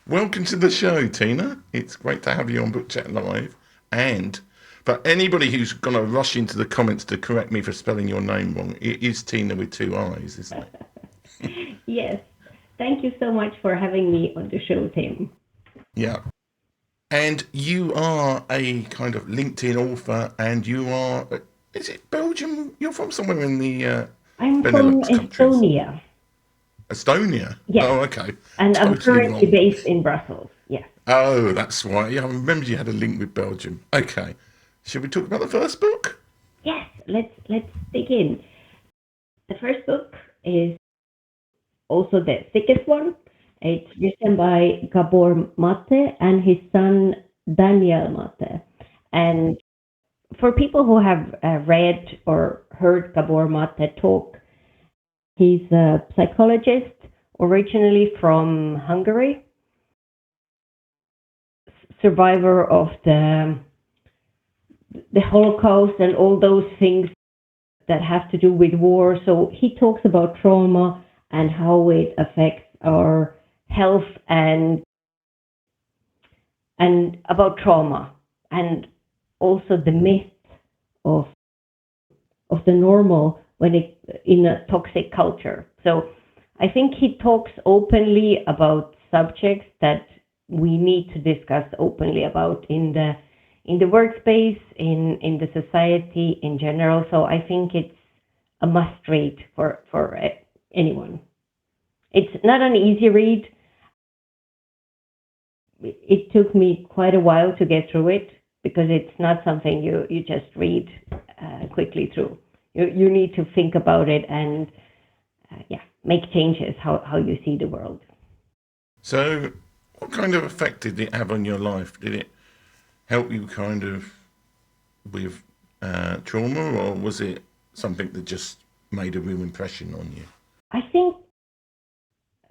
Welcome to the show, Tina. It's great to have you on Book Chat Live. And for anybody who's going to rush into the comments to correct me for spelling your name wrong, it is Tina with two I's, isn't it? Yes. Thank you so much for having me on the show, Tim. Yeah. And you are a kind of LinkedIn author, and you are, is it Belgium? You're from somewhere in the I'm from Benelux countries. Estonia. Estonia? Yes. Oh, okay. And I'm Totally currently wrong. based in Brussels. Yes. Oh, that's why. Yeah, I remember you had a link with Belgium. Okay. Should we talk about the first book? Yes. Let's dig in. The first book is also the thickest one. It's written by Gabor Mate and his son Daniel Mate. And for people who have read or heard Gabor Mate talk, he's a psychologist originally from Hungary, survivor of the Holocaust and all those things that have to do with war. So he talks about trauma and how it affects our health and about trauma and also the myth of of the normal when it in a toxic culture. So I think he talks openly about subjects that we need to discuss openly about in the workspace, in the society in general. So I think it's a must read for anyone. It's not an easy read. It took me quite a while to get through it because it's not something you just read quickly through. You need to think about it and yeah, make changes how you see the world. So, what kind of effect did it have on your life? Did it help you kind of with trauma, or was it something that just made a real impression on you? I think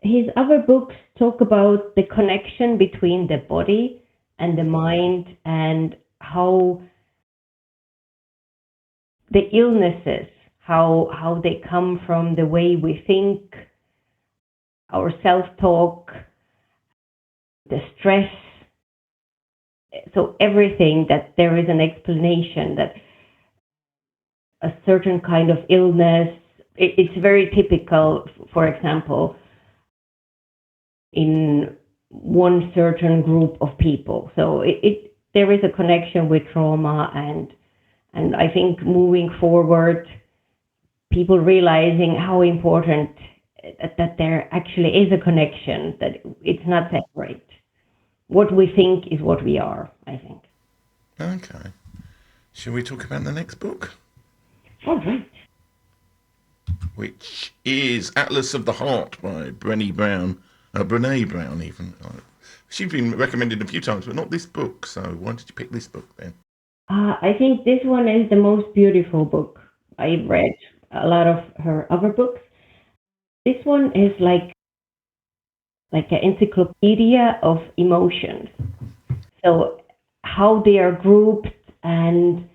his other books talk about the connection between the body and the mind and how the illnesses, how they come from the way we think, our self-talk, the stress. So everything that there is an explanation that a certain kind of illness, it's very typical, for example, in one certain group of people. So there is a connection with trauma and I think moving forward, people realizing how important that there actually is a connection, that it's not separate. What we think is what we are, I think. Okay. Shall we talk about the next book? All right. Which is Atlas of the Heart by Brene Brown even. She's been recommended a few times, but not this book. So why did you pick this book then? I think this one is the most beautiful book. I've read a lot of her other books. This one is like an encyclopedia of emotions. So how they are grouped and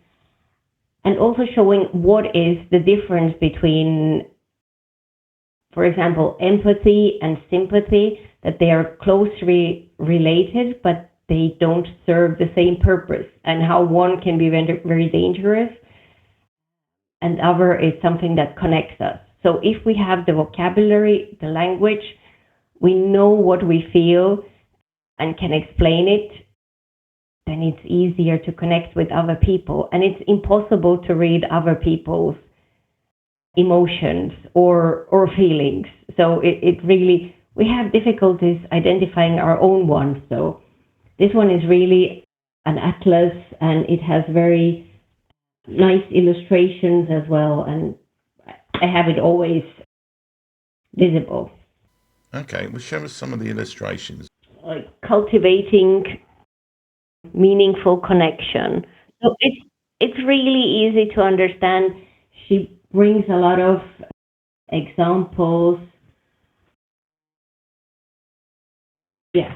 also showing what is the difference between, for example, empathy and sympathy, that they are closely related, but they don't serve the same purpose, and how one can be very, very dangerous and other is something that connects us. So if we have the vocabulary, the language, we know what we feel and can explain it, then it's easier to connect with other people. And it's impossible to read other people's emotions or feelings. So it really, we have difficulties identifying our own ones. So this one is really an atlas and it has very nice illustrations as well. And I have it always visible. Okay, well, show us some of the illustrations. Like cultivating meaningful connection. So it's really easy to understand. She brings a lot of examples. Yeah,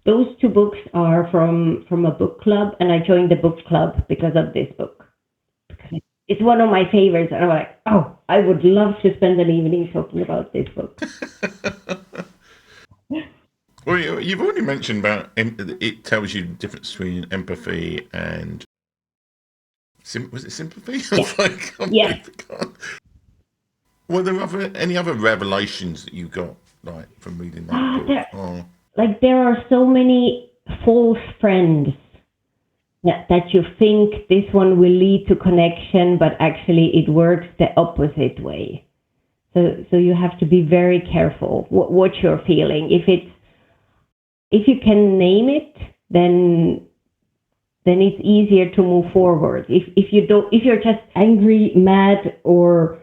those two books are from a book club, and I joined the book club because of this book. It's one of my favorites, and I'm like, oh, I would love to spend an evening talking about this book. Well, you've already mentioned about it tells you the difference between empathy and was it sympathy? I Yeah. was like, I completely Yes. forgot. Were there any other revelations that you got like from reading that book? There, Oh, there are so many false friends that you think this one will lead to connection, but actually it works the opposite way. So you have to be very careful what you're feeling. If you can name it, then it's easier to move forward. If you're just angry, mad, or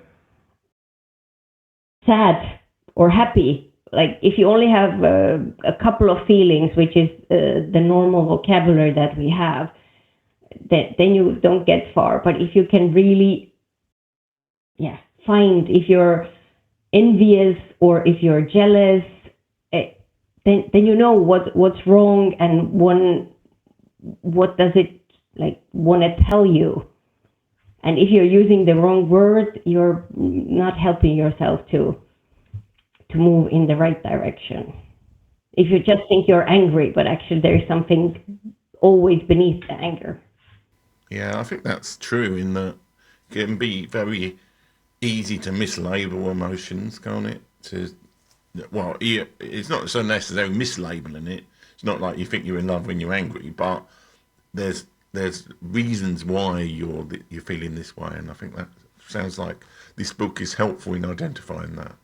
sad or happy, like if you only have a couple of feelings, which is the normal vocabulary that we have, then you don't get far. But if you can really, yeah, find if you're envious or if you're jealous, eh, then you know what's wrong and what does it like want to tell you. And if you're using the wrong word, you're not helping yourself to move in the right direction. If you just think you're angry, but actually there is something always beneath the anger. yeah, I think that's true in that it can be very easy to mislabel emotions, can't it? Well, yeah, it's not so necessarily mislabeling it. It's not like you think you're in love when you're angry, but there's reasons why you're feeling this way, and I think that sounds like this book is helpful in identifying that.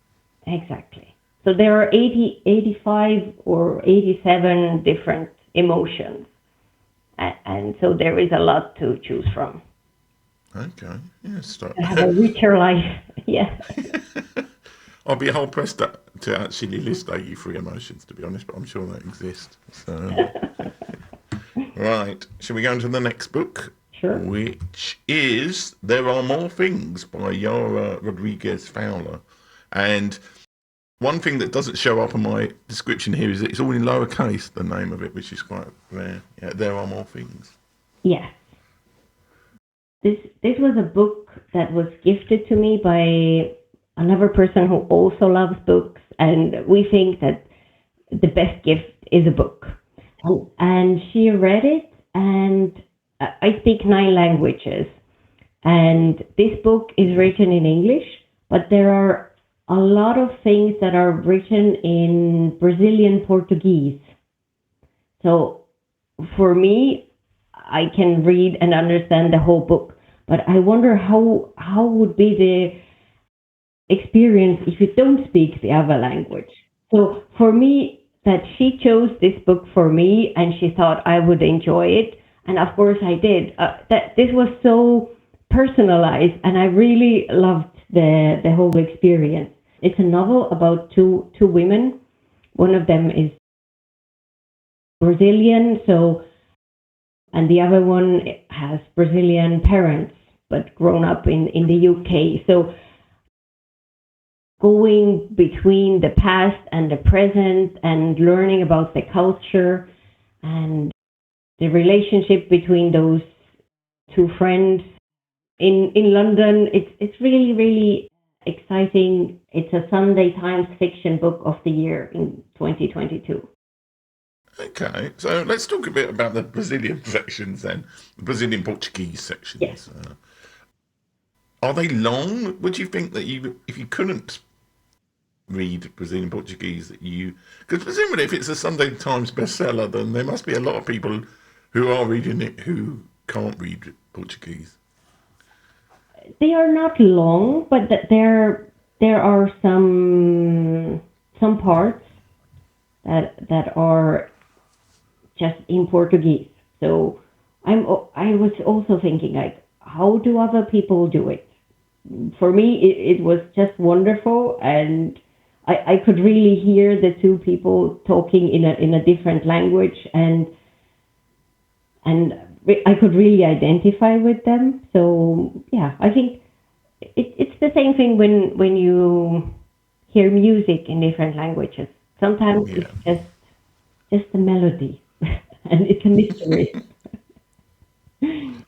Exactly. So there are 80, 85, or 87 different emotions. And so there is a lot to choose from Okay, yeah, start. to have a richer life. Yeah. I'll be hard pressed to actually list 83 emotions, to be honest, but I'm sure they exist. So, right, shall we go into the next book, Sure. which is There Are More Things by Yara Rodriguez Fowler. And one thing that doesn't show up on my description here is it's all in lowercase, the name of it, which is quite rare. Yeah, There Are More Things. Yes. This was a book that was gifted to me by another person who also loves books, and we think that the best gift is a book. And she read it, and I speak 9 languages, and this book is written in English, but there are a lot of things that are written in Brazilian Portuguese. So for me, I can read and understand the whole book, but I wonder how would be the experience if you don't speak the other language. So for me, that she chose this book for me, and she thought I would enjoy it, and of course I did. That this was so personalized, and I really loved the whole experience. It's a novel about two women. One of them is Brazilian, so and the other one has Brazilian parents but grown up in the UK. So going between the past and the present and learning about the culture and the relationship between those two friends in London. It's really, really exciting. It's a Sunday Times Fiction Book of the Year in 2022. Okay, so let's talk a bit about the Brazilian sections then, the Brazilian Portuguese Yes. sections. Are they long? Would you think that if you couldn't read Brazilian Portuguese, that because presumably if it's a Sunday Times bestseller, then there must be a lot of people who are reading it who can't read Portuguese. They are not long, but there are some parts that are just in Portuguese. So I was also thinking, like, how do other people do it? For me, it was just wonderful, and I could really hear the two people talking in a different language, and I could really identify with them. So yeah, I think it's the same thing when you hear music in different languages. Sometimes Yeah, it's just a melody, and it's a mystery.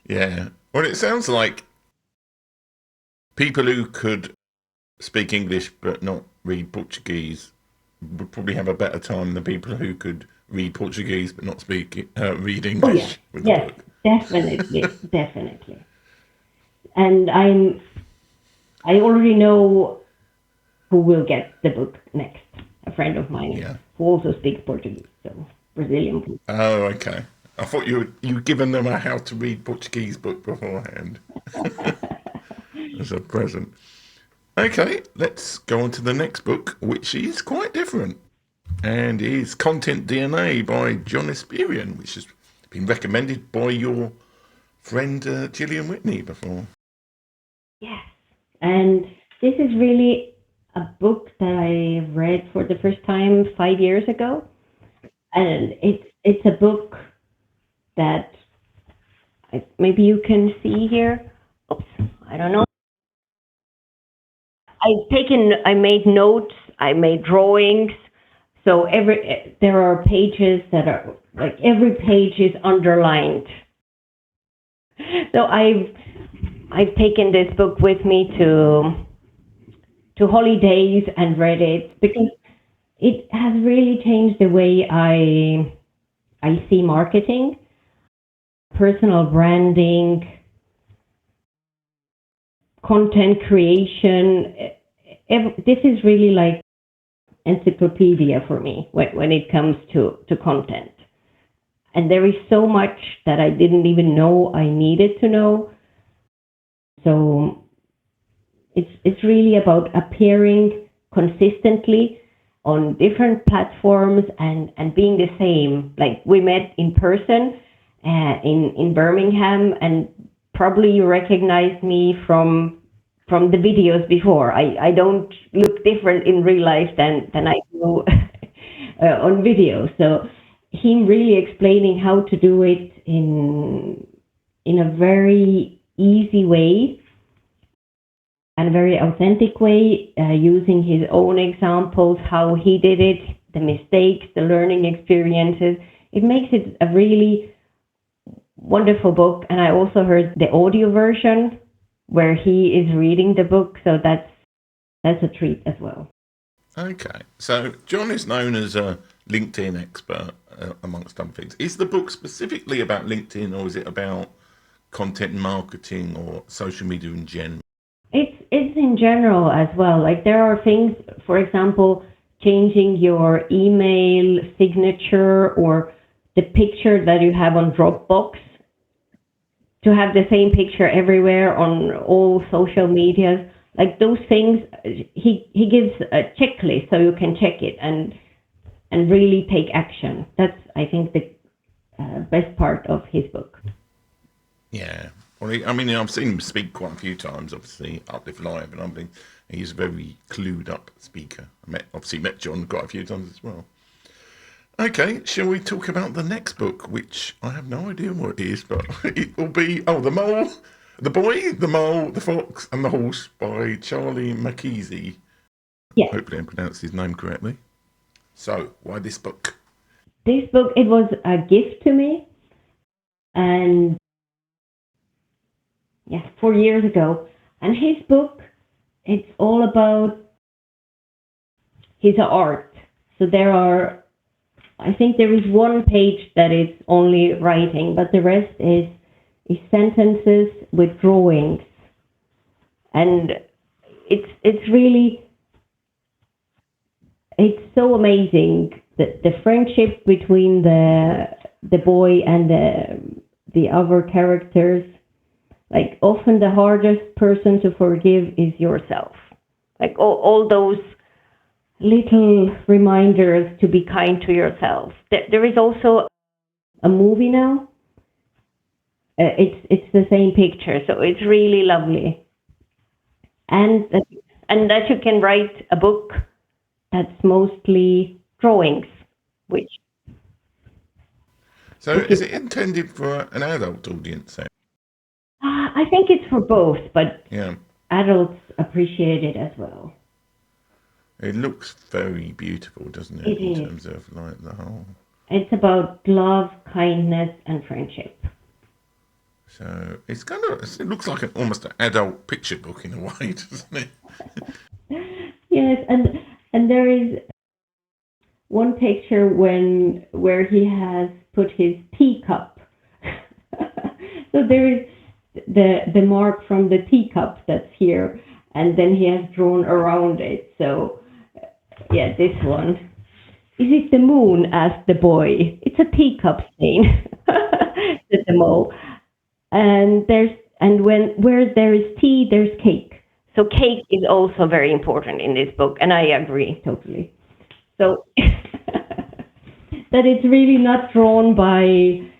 yeah. Well, it sounds like people who could speak English but not read Portuguese would probably have a better time than people who could read Portuguese but not read Oh yeah, English with the yes, book. definitely, definitely. And I already know who will get the book next. A friend of mine Yeah. who also speaks Portuguese, so Brazilian. Oh, okay. I thought you were given them a how to read Portuguese book beforehand as a present. Okay, let's go on to the next book, which is quite different, and is Content DNA by John Esperian, which has been recommended by your friend Gillian Whitney before. Yes, and this is really a book that I read for the first time 5 years ago, and it's a book that maybe you can see here. Oops, I don't know. I made notes, I made drawings. So there are pages that are like every page is underlined. So I've taken this book with me to holidays and read it because it has really changed the way I see marketing, personal branding, content creation. This is really like encyclopedia for me when it comes to content. And there is so much that I didn't even know I needed to know. So it's really about appearing consistently on different platforms and being the same. Like we met in person in Birmingham, and probably you recognized me from the videos before. I don't look different in real life than I do on video. So him really explaining how to do it in a very easy way and a very authentic way, using his own examples, how he did it, the mistakes, the learning experiences. It makes it a really wonderful book. And I also heard the audio version where he is reading the book, so that's a treat as well. Okay, so John is known as a LinkedIn expert, amongst other things. Is the book specifically about LinkedIn, or is it about content marketing or social media in general? It's in general as well. Like there are things, for example, changing your email signature or the picture that you have on Dropbox to have the same picture everywhere on all social medias. Like those things, he gives a checklist so you can check it and really take action. That's I think the best part of his book. Yeah. Well, I mean, I've seen him speak quite a few times, obviously, Uplift Live, and I mean, he's a very clued up speaker. Obviously met John quite a few times as well. Okay, shall we talk about the next book, which I have no idea what it is, but it will be, The Mole, the Boy, the Mole, the Fox, and the Horse by Charlie Mackesy. Yes, Hopefully I pronounced his name correctly. So, why this book? this book it was a gift to me, and yes, 4 years ago. And his book, it's all about his art. So I think there is one page that is only writing, but the rest is sentences with drawings. And it's really, it's so amazing the friendship between the boy and the other characters. Like often the hardest person to forgive is yourself. Like all those little reminders to be kind to yourself. There is also a movie now. It's the same picture, so it's really lovely. And that you can write a book that's mostly drawings, which So, which is is it intended for an adult audience then? I think it's for both, but Yeah. adults appreciate it as well. It looks very beautiful, doesn't It it, in is. terms of like the whole. It's about love, kindness, and friendship. So it's kind of, it looks like almost an adult picture book in a way, doesn't it? Yes, and there is one picture where he has put his teacup. So there is the mark from the teacup that's here, and then he has drawn around it. So yeah, this one. Is it the moon? Asked the boy. It's a teacup stain, said the mole. And where there is tea, there's cake. So cake is also very important in this book, and I agree totally. So that it's really not drawn by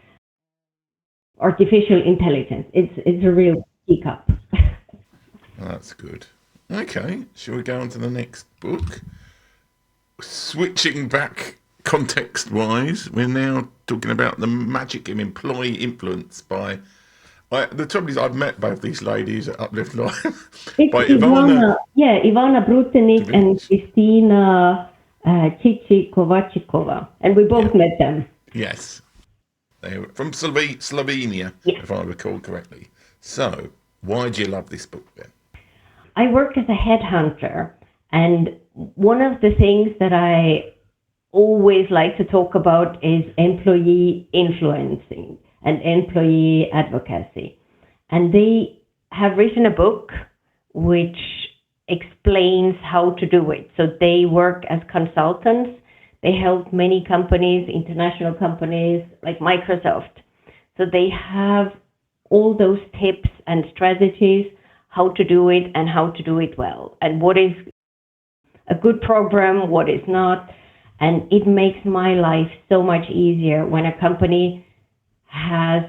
artificial intelligence. It's a real teacup. That's good. Okay, shall we go on to the next book? Switching back context-wise, we're now talking about The Magic of Employee Influence by... the trouble is, I've met both these ladies at Uplift Live. It's by Ivana Brutenik and Kristina Kovachikova, and we both met them. Yes. They were from Slovenia, if I recall correctly. So, why do you love this book then? I work as a headhunter, and one of the things that I always like to talk about is employee influencing and employee advocacy. And they have written a book which explains how to do it. So they work as consultants. They help many companies, international companies like Microsoft. So they have all those tips and strategies, how to do it and how to do it well, and what is a good program, what is not. And it makes my life so much easier when a company has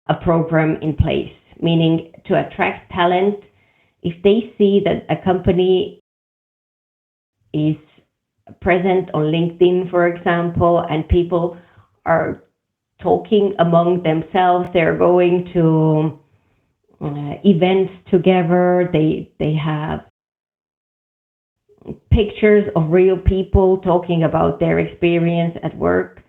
a program in place, meaning to attract talent. If they see that a company is present on LinkedIn, for example, and people are talking among themselves, they're going to events together, they have pictures of real people talking about their experience at work,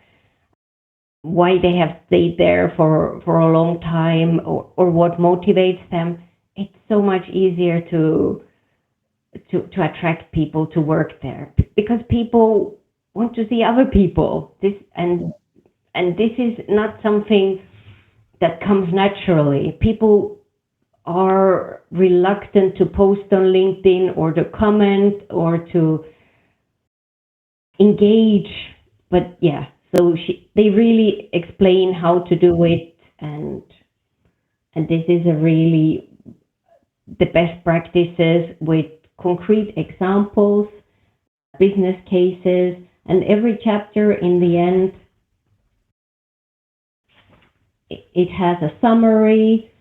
why they have stayed there for a long time, or what motivates them. It's so much easier to attract people to work there, because people want to see other people. This is not something that comes naturally. People are reluctant to post on LinkedIn or to comment or to engage. But yeah, so they really explain how to do it, and this is a really the best practices with concrete examples, business cases, and every chapter in the end, it has a summary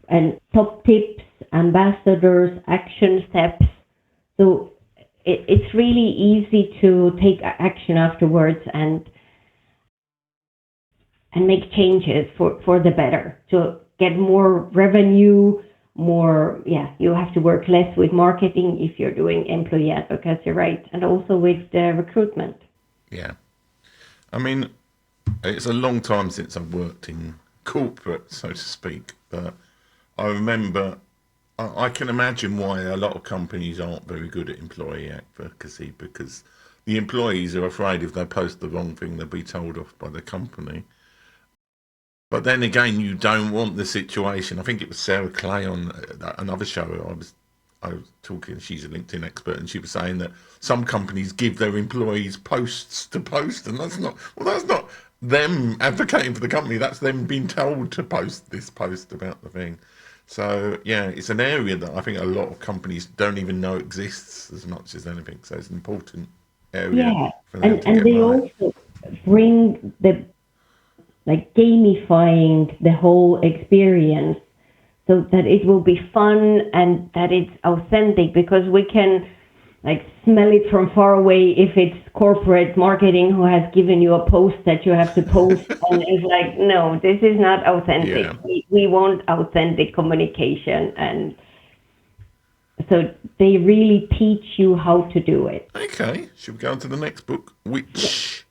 and top tips, ambassadors, action steps. So it's really easy to take action afterwards and make changes for the better, to get more revenue, you have to work less with marketing if you're doing employee advocacy, right? And also with recruitment. Yeah. I mean, it's a long time since I've worked in corporate, so to speak, but I remember, I can imagine why a lot of companies aren't very good at employee advocacy, because the employees are afraid if they post the wrong thing, they'll be told off by the company. But then again, you don't want the situation. I think it was Sarah Clay on another show. I was talking. She's a LinkedIn expert, and she was saying that some companies give their employees posts to post, and that's not them advocating for the company. That's them being told to post this post about the thing. So yeah, it's an area that I think a lot of companies don't even know exists as much as anything. So it's an important area for them to get they right. Also bring gamifying the whole experience so that it will be fun and that it's authentic, because we can smell it from far away if it's corporate marketing who has given you a post that you have to post and it's like, no, this is not authentic. Yeah. We want authentic communication, and so they really teach you how to do it. Okay, should we go on to the next book, which...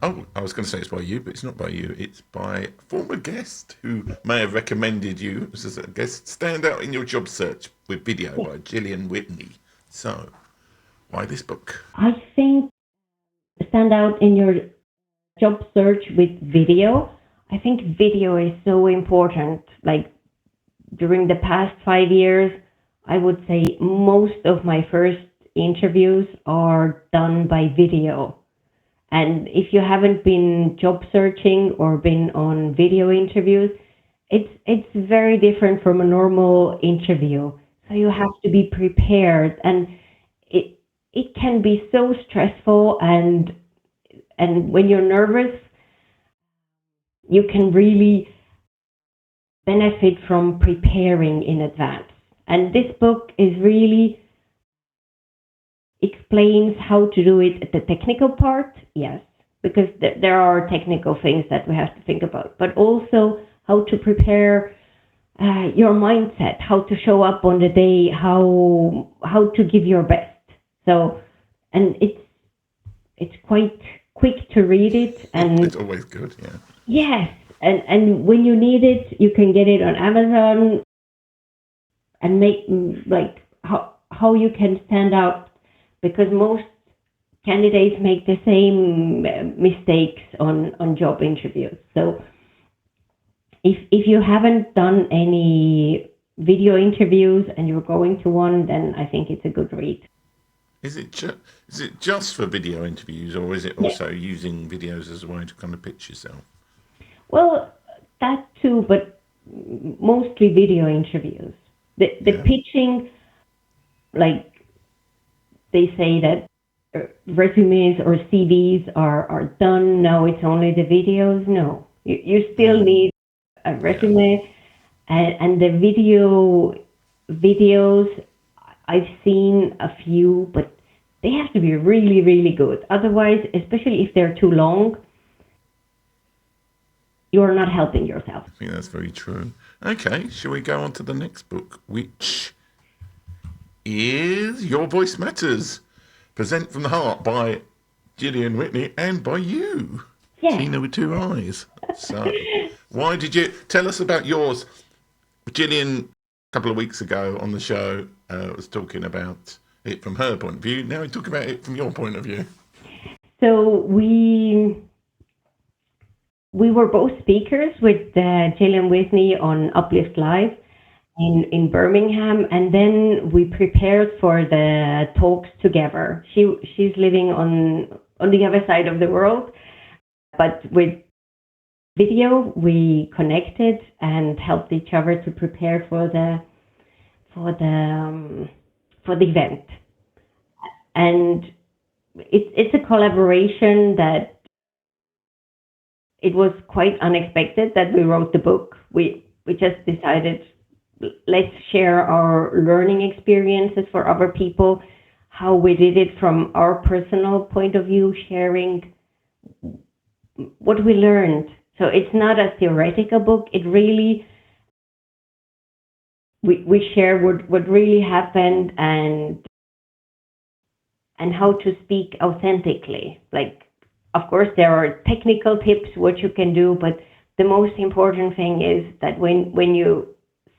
Oh, I was going to say it's by you, but it's not by you. It's by a former guest who may have recommended you as a guest. Stand Out in Your Job Search with Video by Gillian Whitney. So, Why this book? I think stand out in your job search with video. I think video is so important. Like during the past 5 years, I would say most of my first interviews are done by video. And if you haven't been job searching or been on video interviews, it's very different from a normal interview. So you have to be prepared, and it it can be so stressful, and when you're nervous, you can really benefit from preparing in advance. And this book is really explains how to do it at the technical part, yes, because there are technical things that we have to think about, but also how to prepare your mindset, how to show up on the day, how to give your best. So, and it's quite quick to read it, and It's always good, yeah. yes, and when you need it, you can get it on Amazon and make like how you can stand out, because most candidates make the same mistakes on job interviews. So if you haven't done any video interviews and you're going to one, then I think it's a good read. Is it just for video interviews, or is it Yeah. also using videos as a way to kind of pitch yourself? Well, that too, but mostly video interviews. The Yeah. pitching, like they say that resumes or CVs are done. Now it's only the videos. No, you still need a Yeah. resume, and the videos. I've seen a few, but they have to be really, really good. Otherwise, especially if they're too long, you're not helping yourself. I think that's very true. Okay, shall we go on to the next book, which is Your Voice Matters, Present from the Heart by Gillian Whitney and by you, Yeah. Tiina with two eyes. So, why did you tell us about yours? Gillian, a couple of weeks ago on the show, was talking about it from her point of view. Now we talk about it from your point of view. So we were both speakers with Gillian Whitney on Uplift Live in Birmingham, and then we prepared for the talks together. She's living on the other side of the world, but with video we connected and helped each other to prepare for the event. And it's a collaboration that it was quite unexpected that we wrote the book. We just decided, let's share our learning experiences for other people, how we did it from our personal point of view, sharing what we learned. So it's not a theoretical book. It really, we share what really happened and how to speak authentically. Like, of course, there are technical tips what you can do, but the most important thing is that when you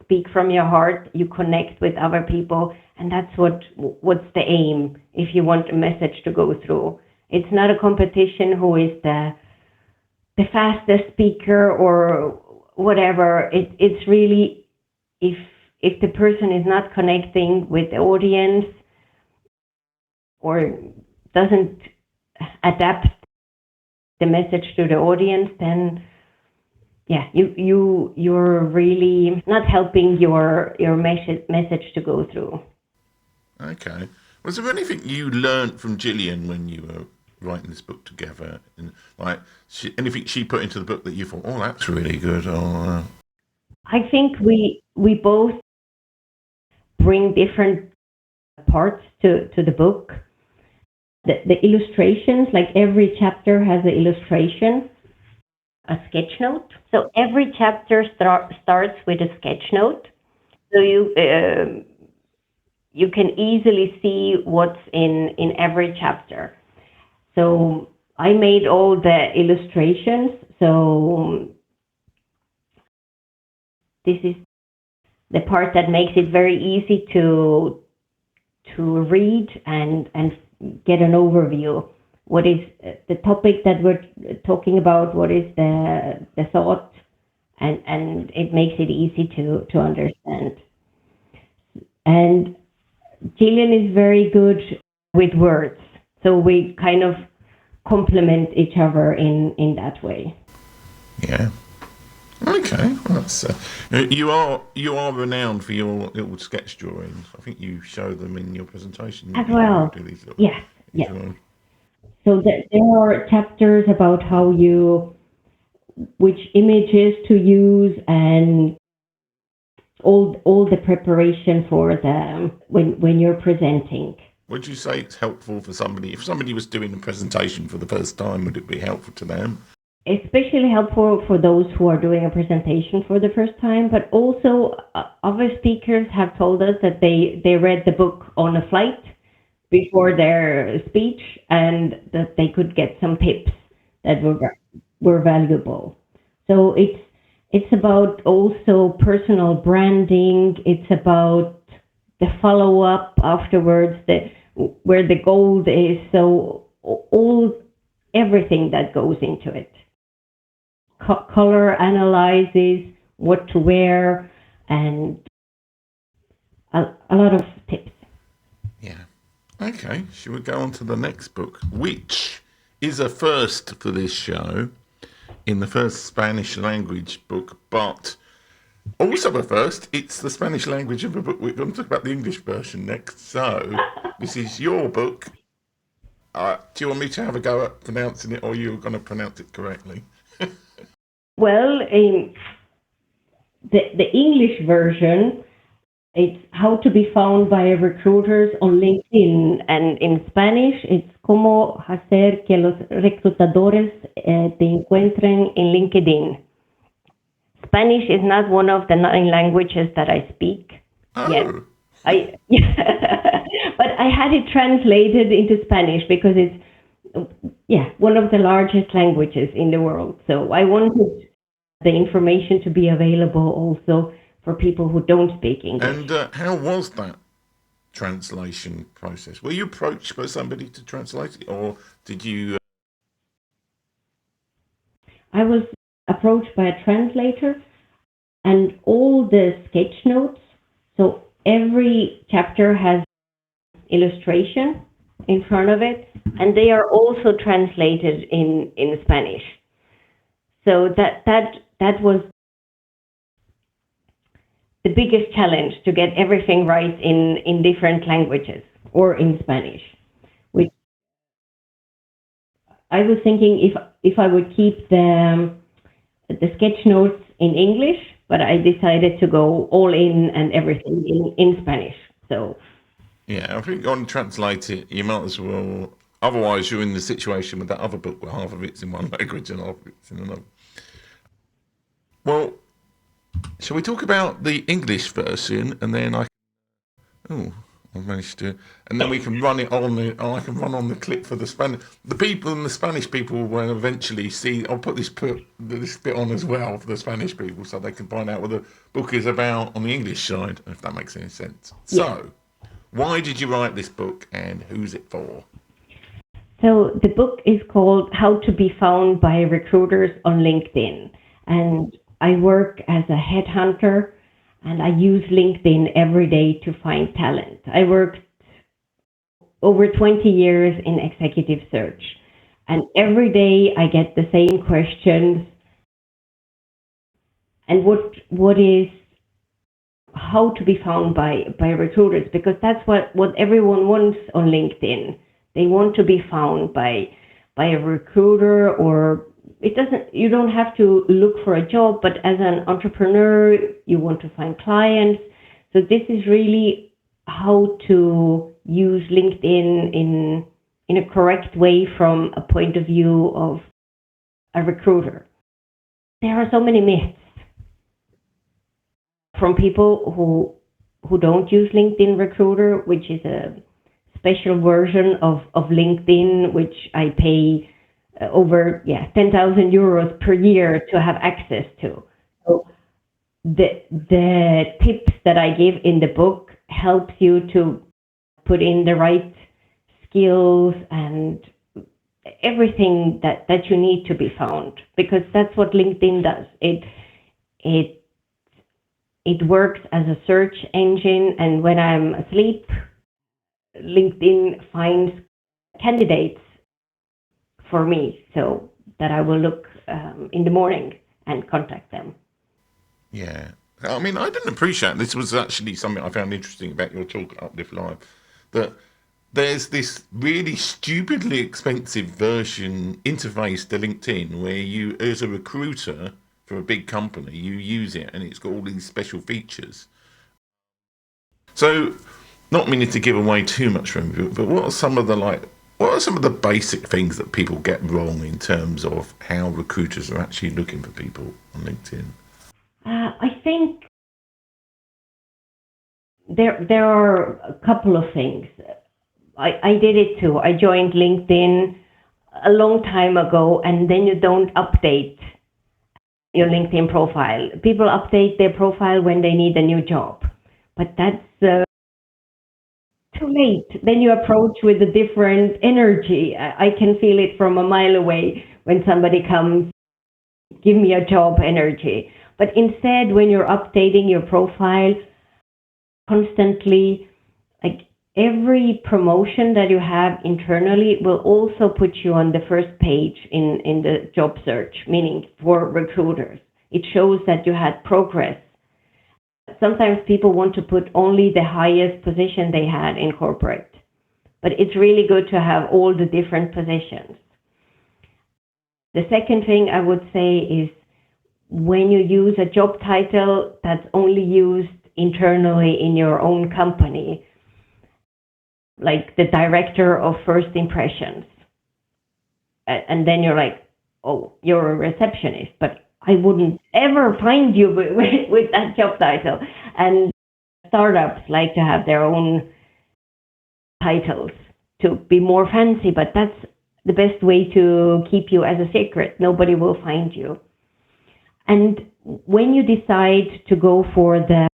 speak from your heart, you connect with other people, and that's what's the aim if you want a message to go through. It's not a competition who is the fastest speaker or whatever. It's really if the person is not connecting with the audience or doesn't adapt the message to the audience, then yeah, you're really not helping your message to go through. Okay. Was there anything you learned from Gillian when you were writing this book together? And like, anything she put into the book that you thought, oh, that's really good? Or I think we both bring different parts to the book. The illustrations, like every chapter has an illustration, a sketch note. So every chapter starts with a sketch note. So you can easily see what's in every chapter. So I made all the illustrations. So this is the part that makes it very easy to read and get an overview. What is the topic that we're talking about? What is the thought? And it makes it easy to understand. And Gillian is very good with words, so we kind of complement each other in that way. Yeah. Okay, that's you are renowned for your little sketch drawings. I think you show them in your presentation As well. Do these little Yes. Yes. drawings. So there are chapters about which images to use and all the preparation for them when you're presenting. Would you say it's helpful for somebody, if somebody was doing a presentation for the first time, would it be helpful to them? Especially helpful for those who are doing a presentation for the first time, but also other speakers have told us that they read the book on a flight before their speech and that they could get some tips that were valuable. So it's about also personal branding. It's about the follow-up afterwards, where the goal is. So everything that goes into it. Color analysis, what to wear, and a lot of tips. Yeah. Okay, should we go on to the next book, which is a first for this show, in the first Spanish language book, but also a first, it's the Spanish language of a book. We're going to talk about the English version next. So, this is your book. Do you want me to have a go at pronouncing it, or you're going to pronounce it correctly? Well, the English version, it's how to be found by recruiters on LinkedIn, and in Spanish, it's cómo hacer que los reclutadores te encuentren en LinkedIn. Spanish is not one of the 9 languages that I speak yet. But I had it translated into Spanish because it's one of the largest languages in the world. So I wanted the information to be available also for people who don't speak English. And how was that translation process? Were you approached by somebody to translate it, or did you? I was approached by a translator, and all the sketch notes. So every chapter has illustration in front of it, and they are also translated in Spanish. So that was the biggest challenge, to get everything right in different languages or in Spanish. Which I was thinking if I would keep the sketch notes in English, but I decided to go all in and everything in Spanish. So yeah, I think on translate it, you might as well. Otherwise, you're in the situation with that other book where half of it's in one language and half of it's in another. Well, shall we talk about the English version, and then I've managed to, and then we can run it on I can run on the clip for the Spanish. The people and the Spanish people will eventually see. I'll put this bit on as well for the Spanish people, so they can find out what the book is about on the English side, if that makes any sense. Yeah. So, why did you write this book, and who's it for? So the book is called How to Be Found by Recruiters on LinkedIn, and I work as a headhunter, and I use LinkedIn every day to find talent. I worked over 20 years in executive search, and every day I get the same questions. And what is how to be found by recruiters, because that's what everyone wants on LinkedIn. They want to be found by a recruiter, or you don't have to look for a job, but as an entrepreneur, you want to find clients. So this is really how to use LinkedIn in a correct way from a point of view of a recruiter. There are so many myths from people who don't use LinkedIn Recruiter, which is a special version of LinkedIn, which I pay over 10,000 euros per year to have access to. So the tips that I give in the book helps you to put in the right skills and everything that you need to be found, because that's what LinkedIn does. It works as a search engine, and when I'm asleep, LinkedIn finds candidates for me so that I will look in the morning and contact them. Yeah. I mean, I didn't appreciate this was actually something I found interesting about your talk at Uplift Live, that there's this really stupidly expensive version interface to LinkedIn where you, as a recruiter for a big company, you use it and it's got all these special features. So, not meaning to give away too much from you, but what are some of the basic things that people get wrong in terms of how recruiters are actually looking for people on LinkedIn? I think there are a couple of things. I did it too. I joined LinkedIn a long time ago, and then you don't update your LinkedIn profile. People update their profile when they need a new job, but that's too late. Then you approach with a different energy. I can feel it from a mile away when somebody comes, give me a job energy. But instead, when you're updating your profile constantly, like every promotion that you have internally will also put you on the first page in the job search, meaning for recruiters. It shows that you had progress. Sometimes people want to put only the highest position they had in corporate, but it's really good to have all the different positions. The second thing I would say is when you use a job title that's only used internally in your own company, like the director of first impressions, and then you're like, oh, you're a receptionist, but I wouldn't ever find you with that job title. And startups like to have their own titles to be more fancy, but that's the best way to keep you as a secret. Nobody will find you. And when you decide to go for the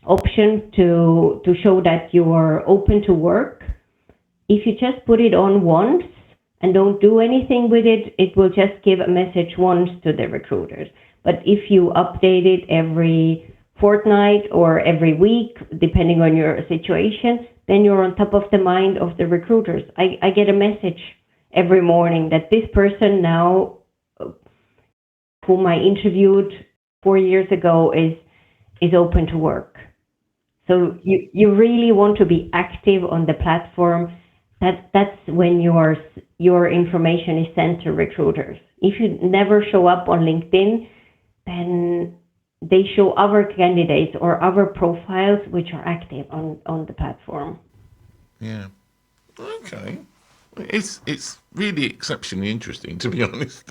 option to show that you are open to work, if you just put it on once and don't do anything with it, it will just give a message once to the recruiters. But if you update it every fortnight or every week, depending on your situation, then you're on top of the mind of the recruiters. I get a message every morning that this person now, whom I interviewed 4 years ago, is open to work. So you really want to be active on the platform. That's when your information is sent to recruiters. If you never show up on LinkedIn, then they show other candidates or other profiles which are active on the platform. Yeah. Okay. It's really exceptionally interesting, to be honest.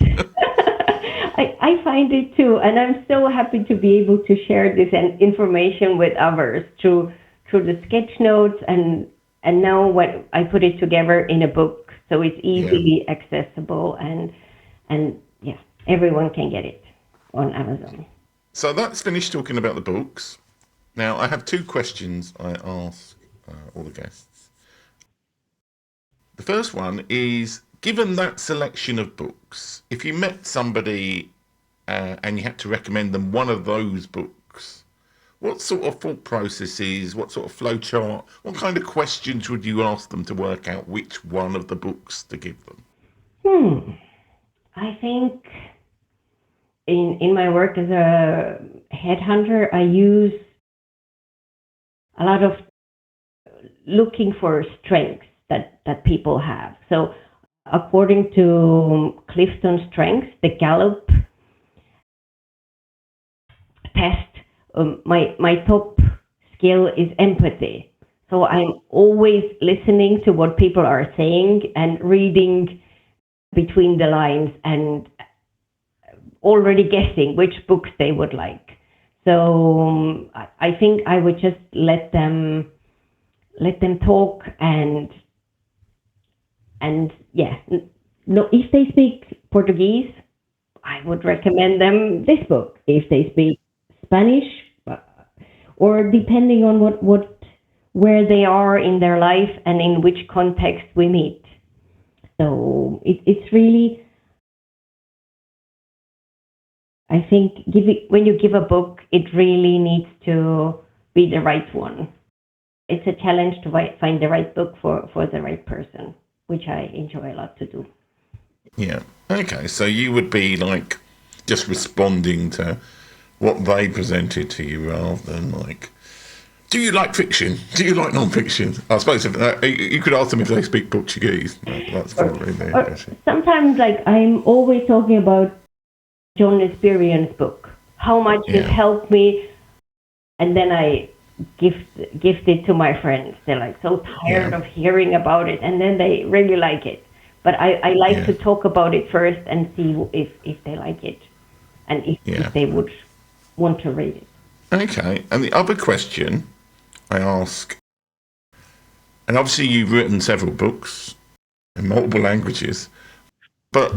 I find it too, and I'm so happy to be able to share this information with others through the sketch notes, and now when I put it together in a book, so it's easily accessible, and yeah, everyone can get it on Amazon. So that's finished talking about the books. Now I have two questions I ask all the guests. The first one is, given that selection of books, if you met somebody and you had to recommend them one of those books, what sort of thought processes, what sort of flow chart, what kind of questions would you ask them to work out which one of the books to give them? I think in my work as a headhunter, I use a lot of looking for strengths that people have. So according to Clifton Strengths, the Gallup test, my top skill is empathy. So I'm always listening to what people are saying and reading between the lines and already guessing which books they would like. So I think I would just let them talk, and yeah, no, if they speak Portuguese, I would recommend them this book. If they speak Spanish, or depending on what where they are in their life and in which context we meet. So it's really, I think, when you give a book, it really needs to be the right one. It's a challenge to find the right book for the right person, which I enjoy a lot to do. Yeah. Okay, so you would be like just responding to what they presented to you rather than like, do you like fiction? Do you like non-fiction? I suppose if, you could ask them if they speak Portuguese. That's probably the sometimes, like, I'm always talking about John Experience book, how much it helped me, and then I gift it to my friends. They're like so tired of hearing about it, and then they really like it. But I like to talk about it first and see if they like it, and if they would want to read it. Okay, and the other question I ask, and obviously you've written several books in multiple languages, but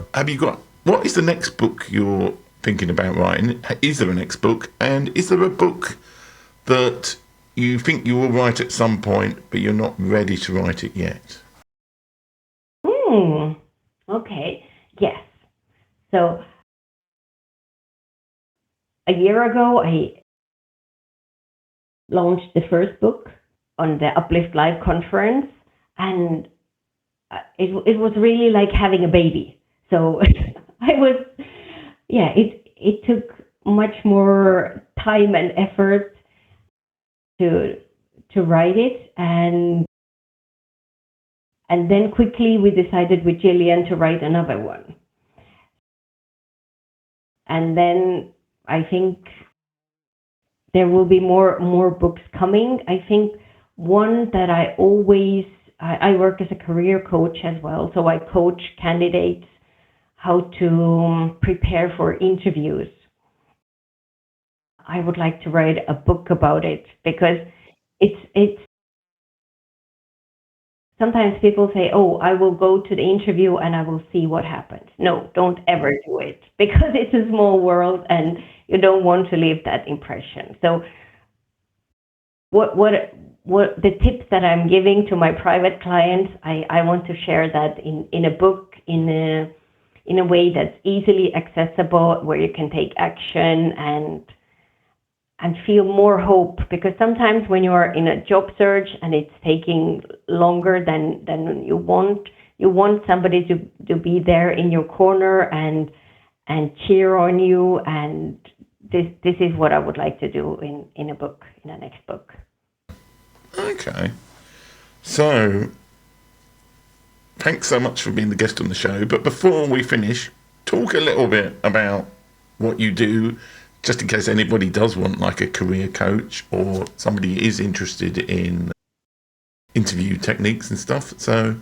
what is the next book you're thinking about writing? Is there a next book? And is there a book that you think you will write at some point, but you're not ready to write it yet? Okay. Yes. So a year ago, I launched the first book on the Uplift Live conference, and it was really like having a baby. So it took much more time and effort to write it, and then quickly we decided with Gillian to write another one. And then I think there will be more books coming. I think one that I work as a career coach as well, so I coach candidates how to prepare for interviews. I would like to write a book about it, because it's sometimes people say, oh, I will go to the interview and I will see what happens. No, don't ever do it, because it's a small world and you don't want to leave that impression. So what the tips that I'm giving to my private clients, I want to share that in a book, in a way that's easily accessible, where you can take action and feel more hope. Because sometimes when you are in a job search and it's taking longer than you want somebody to be there in your corner and cheer on you. And this is what I would like to do in a book, in the next book. Okay. So thanks so much for being the guest on the show. But before we finish, talk a little bit about what you do, just in case anybody does want like a career coach, or somebody is interested in interview techniques and stuff. So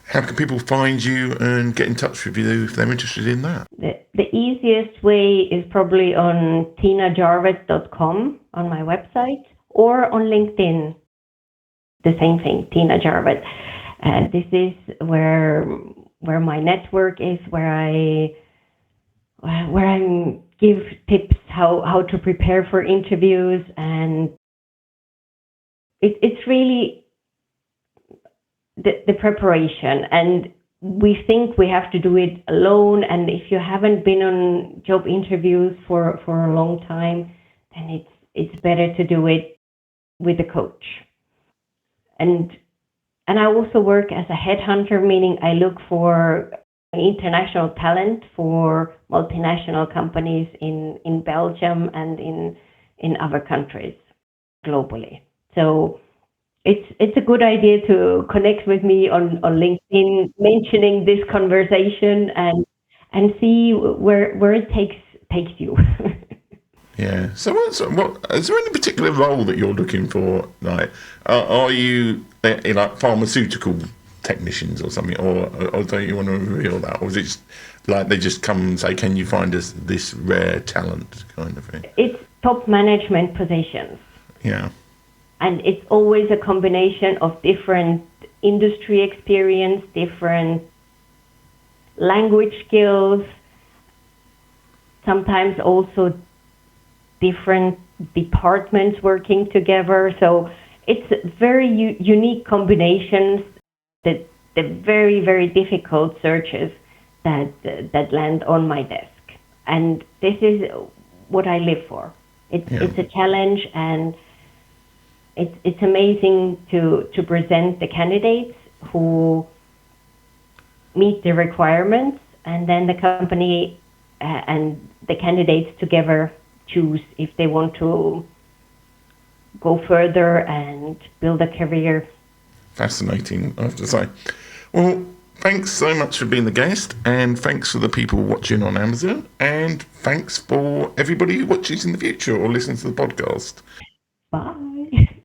how can people find you and get in touch with you if they're interested in that? The easiest way is probably on tiinajarvet.com, on my website, or on LinkedIn. The same thing, Tiina Jarvet. This is where my network is, where I give tips how to prepare for interviews, and it's really the preparation. And we think we have to do it alone, and if you haven't been on job interviews for a long time, then it's better to do it with a coach. And I also work as a headhunter, meaning I look for international talent for multinational companies in Belgium and in other countries globally. So it's a good idea to connect with me on LinkedIn, mentioning this conversation, and see where it takes you. Yeah. So what is there any particular role that you're looking for? Like, are you in like pharmaceutical technicians or something, or don't you want to reveal that, or is it just like they just come and say, can you find us this rare talent kind of thing? It's top management positions. Yeah. And it's always a combination of different industry experience, different language skills, sometimes also different departments working together. So it's very unique combinations, that the very, very difficult searches that land on my desk. And this is what I live for. It's a challenge, and it's amazing to present the candidates who meet the requirements, and then the company and the candidates together choose if they want to go further and build a career. Fascinating, I have to say. Well, thanks so much for being the guest, and thanks for the people watching on Amazon, and thanks for everybody who watches in the future or listens to the podcast. Bye.